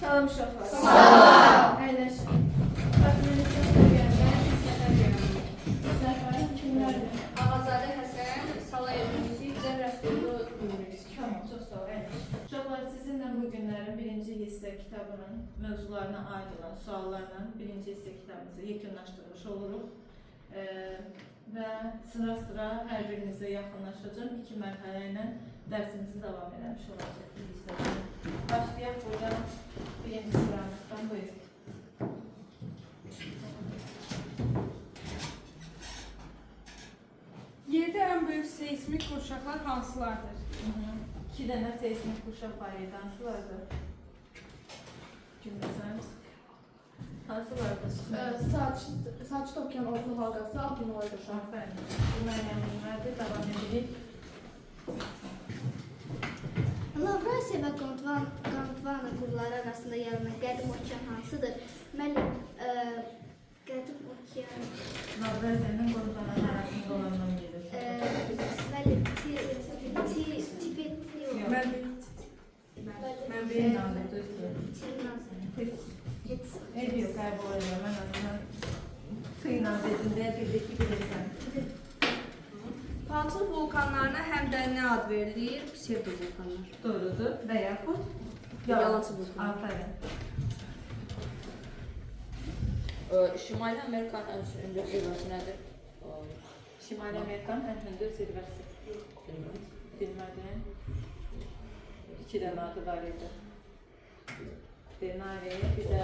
Salam uşaqlar. Salam. Əyləşin. Fatməni görənlər səfər görənlər. Səfərin kimlərdir? Ağazadə Həsən, Salayev Ünisi, Güzel Rəsullu Ünisi. Tamam, çox sağ ol. Əyləşin. Uşaqlar, sizinlə bu günlərin birinci hissə kitabının mövzularına aid olan suallarla birinci hissə kitabımızı yekunlaşdırmış oluruq. Və sıra-sıra hər birinizə yaxınlaşacağım. 2 mərhələ ilə dərsimizi davam eləmiş olacaq. Bir hissədən. Başlayaq burada birinci sıramızdan. Buyurun. Yerdə ən böyük seismik qurşaqlar hansılardır? 2 dənə seismik qurşaq var idi. Hansılardır? Cümləsən. Hansılardır? Sakit Okyan Orta Halqası, Abdinoy Qurşaq. Aferin. Bu məlumatlardır. Davam edirik. Lavrasiya və Gondvana qurları arasında yaranan qədim okean hansıdır? Müəllim, qədim okean... Lavrasiyanın Gondvana arasında olandan gelir. Müəllim, Tibet... Mən Finland, düzdür. Ev yok, kaybol oluyor. Ben azından Finland dediğinde bildik ki bilirsən. Palçıq vulkanlarına həm də nə ad verilir? Psevdovulkanlar. Doğrudur. Və yaxud? Yalaçı vulkan. Aferin. Şimali Amerikanın ən hündür zirvəsi nədir? Şimali Amerikanın ən hündür zirvəsi. Bilmədin. 2 dənə adı var idi. Denari, bir də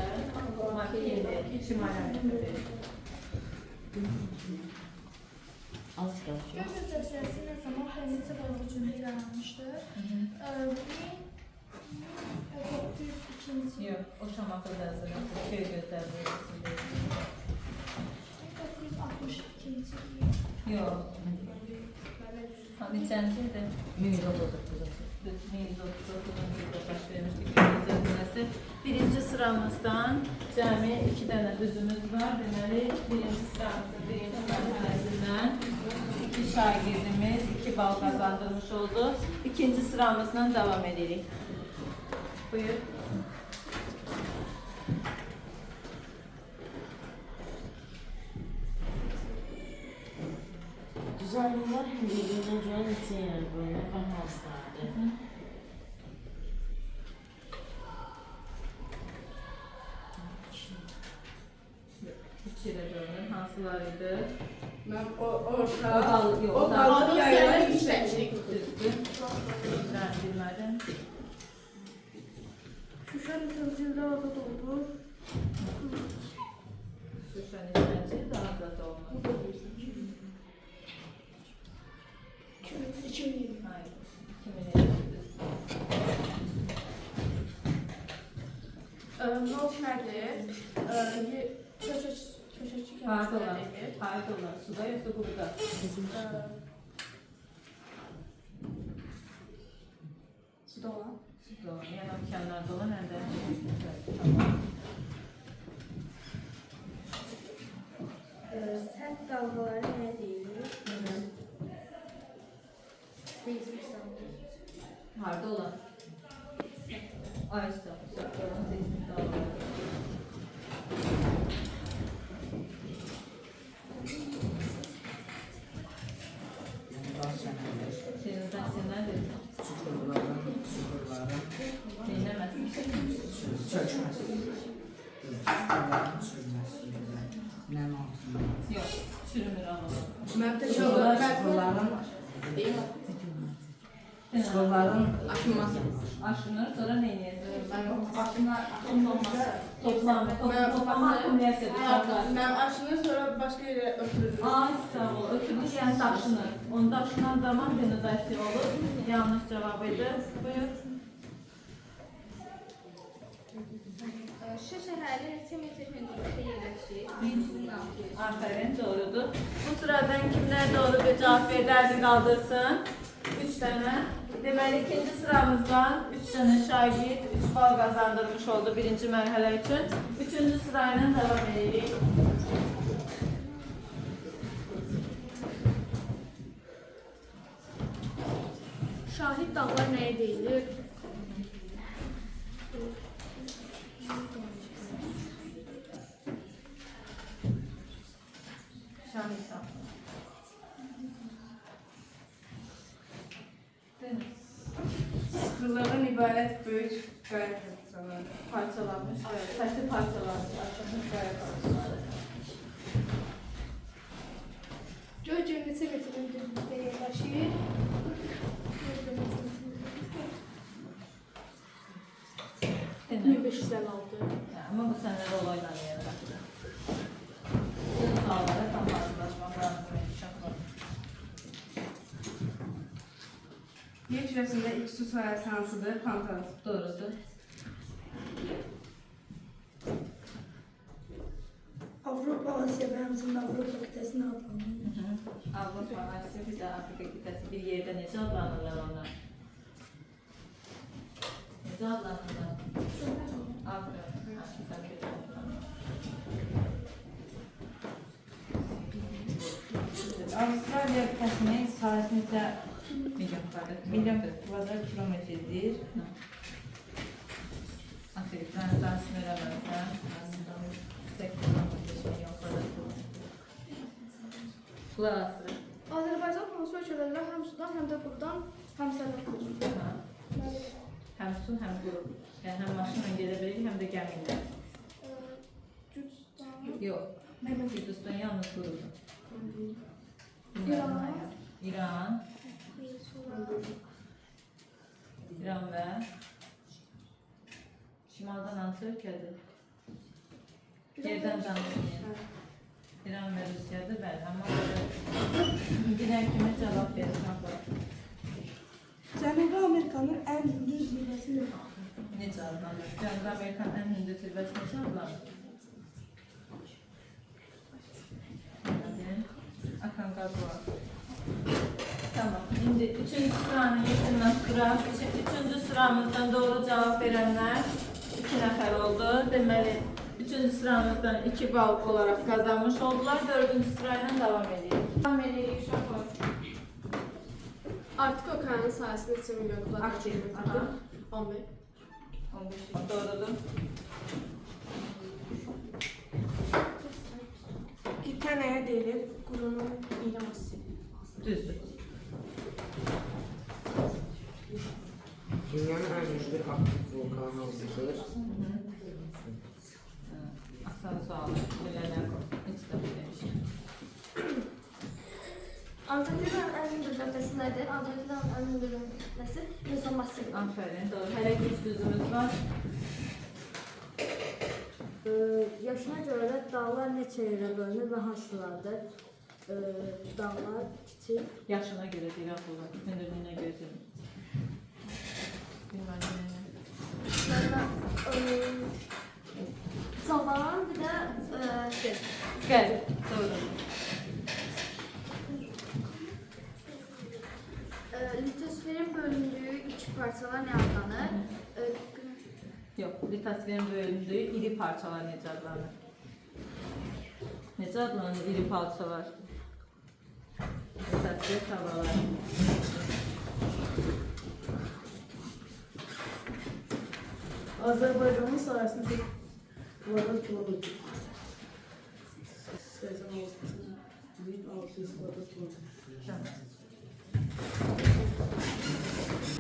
Makini, Şimali Amerika'da. Göl zəlzələsi nə zaman və neçə balıq üçün yaranmışdır? 1902-ci il. Yox, o Şamaxı zəlzələsi, Göygöl zəlzələsi deyil. 1962-ci il. Yox. Neçənci idi? 1939-cu ildə baş vermişdik Göygöl zəlzələsi. Birinci sıramızdan cəmi 2 dənə düzümüz var. Deməli, birinci sıramızın birinci mərhələsindən 2 şagirdimiz 2 bal qazandırmış oldu. İkinci sıramızla devam edirik. Buyur. Düzenliler hündürlüğüne göre neçə yer bölünür və hansılardır? Üç yerə bölünür. Hansılar idi? Mən orta, Yox, o dağlı yaylar yüksəklik. Düzdür. Ben bilmədim. Şuşa neçənci ildə azad oldu? Şuşa neçənci ildə azad olunur? 2000 Hayır. 2007. Not nədir? Köşəçi Pardon, kəndisində deyil. pardon. Suda yoxsa quruda? Suda olan. Suda olan, yəni okeanlarda olan əldə. Tamam. Sərt dalğaları nə deyilir? Seismik dalğalar. Harda olan? Aysa, uzakta olan seismik dalgalar. Senizden nedir? Dinlemezsin. Yok, çürümür anlamı. Çukurların aşınması. Aşınır, sonra ne yiyelim? Toplamı. Toplama akümülasyonu. Mən aşınır, sonra başqa yerə ötürürüm. Ay sağ ol. Ötürmüş yani daşınır. Onu daşınan zaman denodasiya olur. Yanlış cevabıydı. Buyur. Şuşa şəhəri neçə metr hündürlükdə yerləşir? Aferin, doğrudur. Bu sıradan kimler doğru bir cevap verdi kaldırsın? 3 tane. Deməli ikinci sıramızdan 3 tane şagird 3 bal kazandırmış oldu birinci mərhələ üçün. Üçüncü sırayla devam edirik. Şahid dağlar nəyə deyilir? ibarət böyük qaya parçaları. Parçalanmış. Saçlı parçalanmış. Açılmış qaya parçaları. Gölcük neçə metrin düzlükdə yerləşir? Dinlə. 1556. Ama bu sənədə olayla yerləşir. Bütün suallara tam hazırlaşmaq lazım. İnşallah. Yer kürəsində ilk su sahəsi hansıdır? Pantaras. Doğrudur. Avropa, Asiya və həmçinin Avropa qitəsini adlanır. Avropa, Asiya, bir də Afrika qitəsi bir yerdə necə adlanırlar onlar? Necə adlanırlar? Afrika. Avstraliya qitəsinin sahəsi neçə milyon kvadrat kilometrdir? Afrika, mən sahəsini eləməzsən. 8 milyon kvadrat. Qulaq asırıq. Azərbaycan hansı ölkələrlə həm sudan, həm də qurudan həmsərlik qurur? Həm su, həm quru. Yəni həm maşınla gedə bilirik, həm də gəmi ilə. Gürcüstan, Yox. Gürcüstan yalnız qurudur. İran. İran. İran və şimaldan hansı ölkədir? Yerdən danışmayın. İran və Rusiyadır, bəli. Amma bilən kimi cavab vermək var. Cənubi Amerikanın ən hündür zirvəsi nədir? Necə adlanır? Cənubi Amerikanın ən hündür zirvəsi necə adlanır? Aconcagua. Tamam. Şimdi üçüncü sıranın yekunlaşdıraq. Üçüncü sıramızdan doğru cevap verenler 2 nəfər oldu. Deməli, üçüncü sıramızdan 2 bal olarak kazanmış oldular. Dördüncü sırayla devam edelim. Devam edelim uşaqlar. Artıq okeanın sahəsi neçə milyon kvadrat Aktiv. kilometrdir? 11. 15 doğrudur. Qitə nəyə deyilir? Qurunun iri massivi. Düzdür. Dünyanın en güçlü aktif vulkanı hansıdır? Aksanı sualı. Bilənlər heç də demişim. Antarktidanın ən hündür nöqtəsi nədir? Antarktidanın ən hündür nöqtəsi Musa massivi. Aferin. Doğru. Hələ ki 3 düzümüz var. Yaşına görə də dağlar neçə yerə bölünür və hansılardır? Dağlar kiçik. Yaşına göre değil akıllar. Hündürlüğüne göre değil. Bilmem ne. Cavan, bir də Gel. Doğru. litosferin bölündüyü iki parçalar nə adlanır? Yok. Litosferin bölündüğü iri parçalar necə adlanır? Necə adlanır iri parçalar? Litosfer tabalar. Azərbaycanın sahəsini tek kvadrat kilometr. 8600 kvadrat kilometr.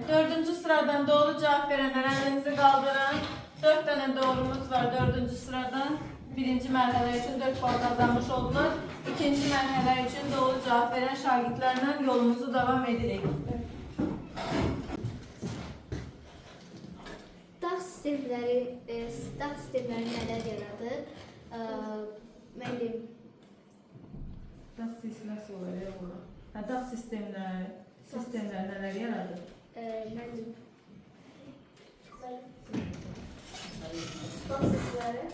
Dördüncü sıradan doğru cevap verenler elinizi kaldırın. 4 tane doğrumuz var dördüncü sıradan. Birinci mərhələ için 4 puan kazanmış oldular. İkinci mərhələ için doğru cevap veren şagirdlerle yolumuzu devam edirik. dağ sistemləri nələr yaradır? Müəllim, Dağ nasıl oluyor bu? Dağ sistemler neler yaradır? müəllim. Dağ sistemləri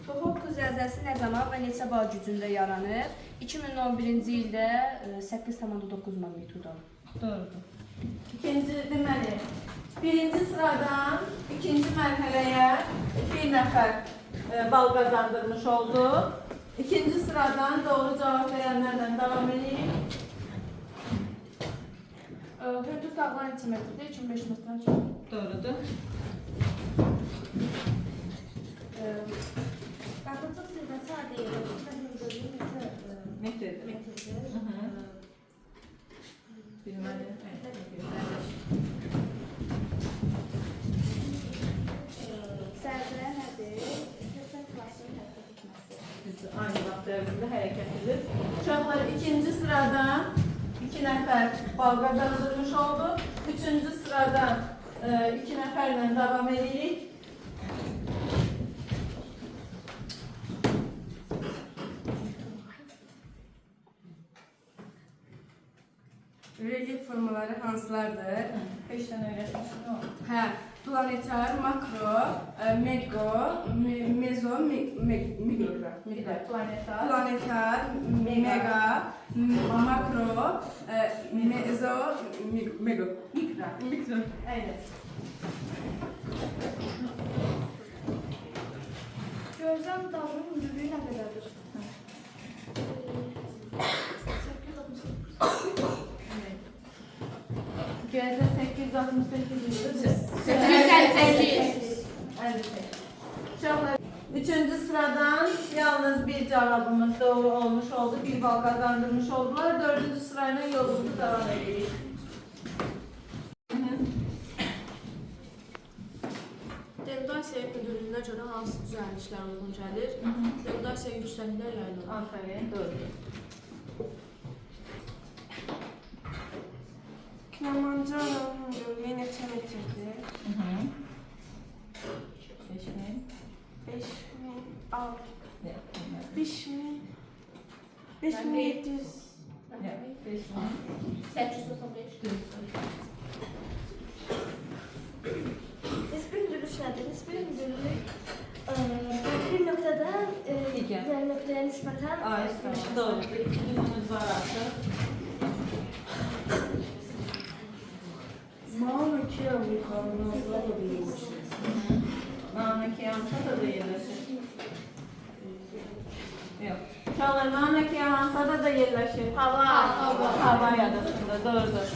Toxoku zəlzələsi nə zaman və neçə bal gücündə yaranır? 2011-ci ildə 8,9 magnituda. Doğrudur. İkinci deməli, birinci sıradan ikinci mərhələyə bir nəfər bal kazandırmış oldu. İkinci sıradan doğru cevap verenlerden devam edeyim. Hündür dağlar neçə metrdir? 2500 metrdən çox. Doğrudur. Qatılcıq zirvəsi adı yerləşir və hündürlüyü neçə Metrdir. metrdir? Hı hı. Bilmədim. Zərbəyə nədir? Hesab klassının hərəkət etməsi. Biz aynı vaxt ərzində hərəkət edir. Uşaqlar ikinci sıradan 2 nəfər bal qazandırmış oldu. Üçüncü sıradan 2 nəfərlə davam edirik. Relief formaları hansılardır? 5 dənə öyrətmişdim o. Hə, planetar, makro, mego, mezo, mikrograf. Bir də planetar. Planetar, mega, makro, mezo, mego. Mikro. Evet. Gözlem dalının hündürlüğü nə qədərdir? Gözde 868 Uşaqlar, üçüncü sıradan yalnız bir cevabımız doğru olmuş oldu. Bir bal kazandırmış oldular. Dördüncü sırayla yolumuzu devam edirik. Dendasiya hündürlüyünə görə hansı düzəlişlər uyğun gəlir? Dendasiya yüksəklər yayılır. Aferin, doğru. Kilimancaro'nun hündürlüyü neçə metrdir? 5000. 5000, 5000, 5700. 5000. 895. Nisbi hündürlük nədir? Nisbi hündürlük bir nöqtədən digər nöqtəyə nisbətən Doğru. Düzümüz var artık. Maana ki yukarıda da değilmişiz. Namaki Yansa'da da yerleşir. Yok. Uşaqlar, Namaki Yansa'da da yerleşir. Hava adasında, doğrudur.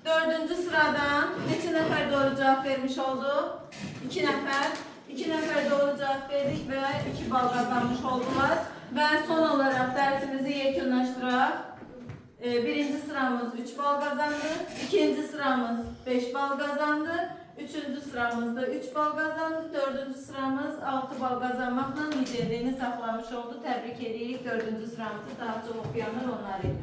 Dördüncü sıradan neçə nəfər doğru cevap vermiş oldu? 2 nəfər. 2 nəfər doğru cevap verdik ve 2 bal kazanmış oldular. Ben son olarak dersimizi yekunlaştıraq. Birinci sıramız 3 bal kazandı. İkinci sıramız 5 bal kazandı. Üçüncü sıramızda 3 bal kazandı. Dördüncü sıramız 6 bal kazanmakla liderliğini saxlamış oldu. Təbrik edirik. Dördüncü sıramızı daha çok okuyanlar onlar idi.